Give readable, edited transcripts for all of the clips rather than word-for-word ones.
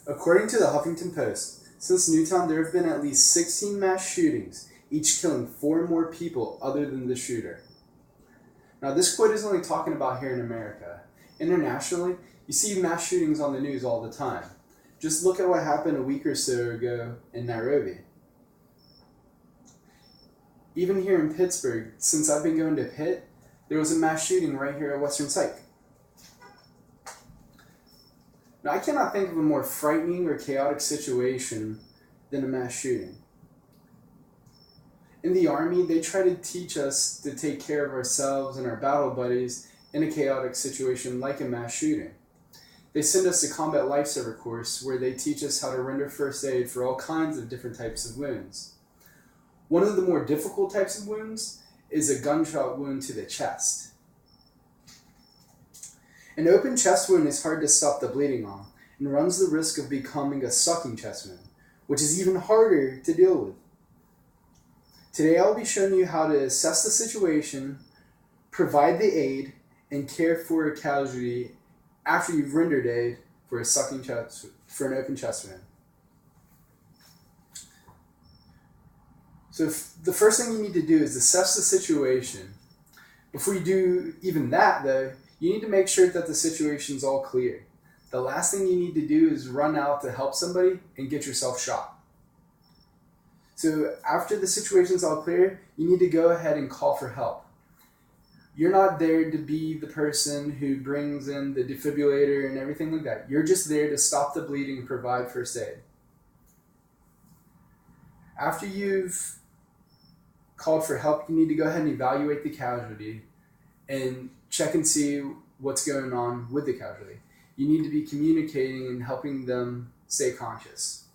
According to the Huffington Post, since Newtown there have been at least 16 mass shootings, each killing 4 more people other than the shooter. Now this quote is only talking about here in America. Internationally, you see mass shootings on the news all the time. Just look at what happened a week or so ago in Nairobi. Even here in Pittsburgh, since I've been going to Pitt, there was a mass shooting right here at Western Psych. Now, I cannot think of a more frightening or chaotic situation than a mass shooting. In the Army, they try to teach us to take care of ourselves and our battle buddies in a chaotic situation like a mass shooting. They send us a combat lifesaver course where they teach us how to render first aid for all kinds of different types of wounds. One of the more difficult types of wounds is a gunshot wound to the chest. An open chest wound is hard to stop the bleeding on and runs the risk of becoming a sucking chest wound, which is even harder to deal with. Today I'll be showing you how to assess the situation, provide the aid, and care for a casualty after you've rendered aid for an open chest wound. So the first thing you need to do is assess the situation. Before you do even that though, you need to make sure that the situation's all clear. The last thing you need to do is run out to help somebody and get yourself shot. So after the situation's all clear, you need to go ahead and call for help. You're not there to be the person who brings in the defibrillator and everything like that. You're just there to stop the bleeding and provide first aid. After you've called for help, you need to go ahead and evaluate the casualty and check and see what's going on with the casualty. You need to be communicating and helping them stay conscious.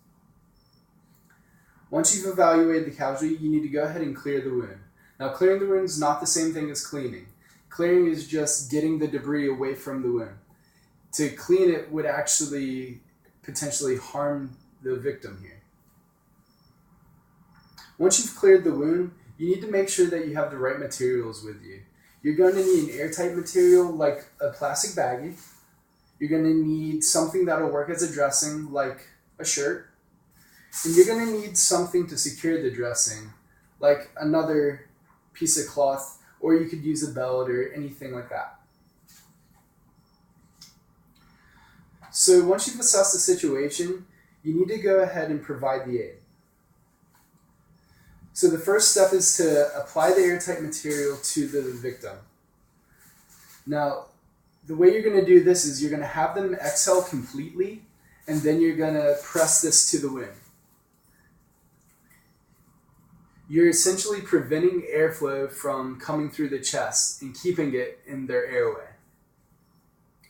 Once you've evaluated the casualty, you need to go ahead and clear the wound. Now, clearing the wound is not the same thing as cleaning. Clearing is just getting the debris away from the wound. To clean it would actually potentially harm the victim here. Once you've cleared the wound, you need to make sure that you have the right materials with you. You're going to need an airtight material like a plastic baggie. You're going to need something that'll work as a dressing like a shirt. And you're going to need something to secure the dressing like another piece of cloth, or you could use a belt or anything like that. So once you've assessed the situation, you need to go ahead and provide the aid. So the first step is to apply the airtight material to the victim. Now, the way you're going to do this is you're going to have them exhale completely, and then you're going to press this to the wound. You're essentially preventing airflow from coming through the chest and keeping it in their airway.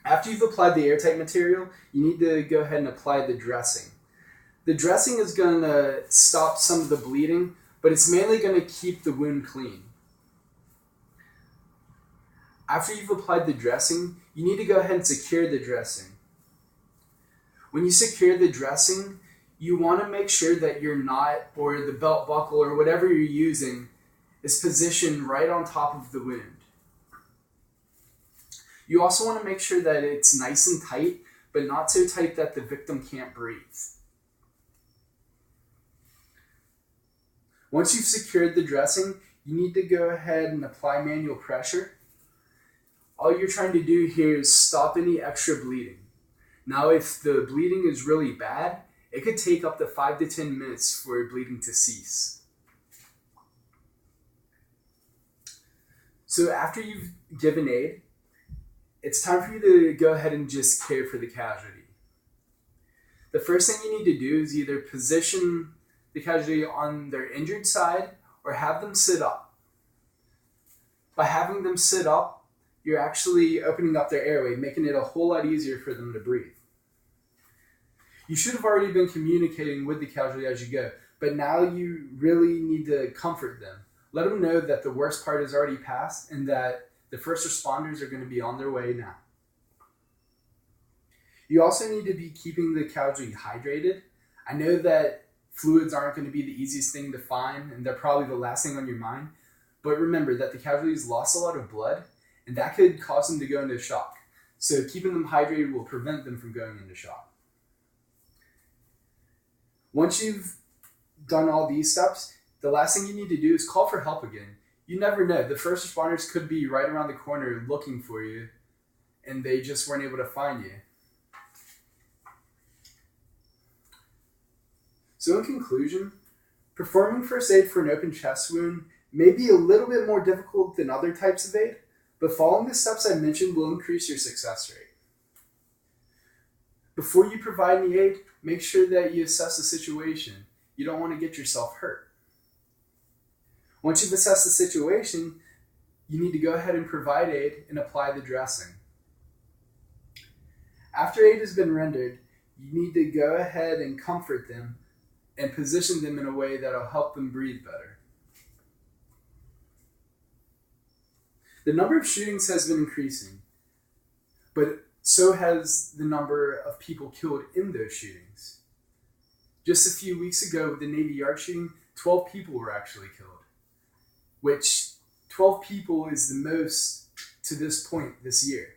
After you've applied the airtight material, you need to go ahead and apply the dressing. The dressing is going to stop some of the bleeding, but it's mainly going to keep the wound clean. After you've applied the dressing, you need to go ahead and secure the dressing. When you secure the dressing, you want to make sure that your knot or the belt buckle or whatever you're using is positioned right on top of the wound. You also want to make sure that it's nice and tight, but not so tight that the victim can't breathe. Once you've secured the dressing, you need to go ahead and apply manual pressure. All you're trying to do here is stop any extra bleeding. Now, if the bleeding is really bad, it could take up to 5 to 10 minutes for bleeding to cease. So after you've given aid, it's time for you to go ahead and just care for the casualty. The first thing you need to do is either position the casualty on their injured side or have them sit up. By having them sit up, you're actually opening up their airway, making it a whole lot easier for them to breathe. You should have already been communicating with the casualty as you go, but now you really need to comfort them. Let them know that the worst part is already past and that the first responders are going to be on their way now. You also need to be keeping the casualty hydrated. I know that fluids aren't going to be the easiest thing to find, and they're probably the last thing on your mind, but remember that the casualties lost a lot of blood, and that could cause them to go into shock. So keeping them hydrated will prevent them from going into shock. Once you've done all these steps, the last thing you need to do is call for help again. You never know. The first responders could be right around the corner looking for you, and they just weren't able to find you. So in conclusion, performing first aid for an open chest wound may be a little bit more difficult than other types of aid, but following the steps I mentioned will increase your success rate. Before you provide any aid, make sure that you assess the situation. You don't want to get yourself hurt. Once you've assessed the situation, you need to go ahead and provide aid and apply the dressing. After aid has been rendered, you need to go ahead and comfort them and position them in a way that will help them breathe better. The number of shootings has been increasing, but so has the number of people killed in those shootings. Just a few weeks ago, with the Navy Yard shooting, 12 people were actually killed, which 12 people is the most to this point this year.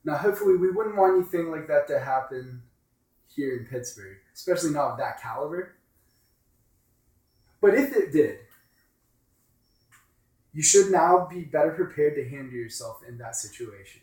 Now, hopefully, we wouldn't want anything like that to happen here in Pittsburgh, especially not of that caliber. But if it did, you should now be better prepared to handle yourself in that situation.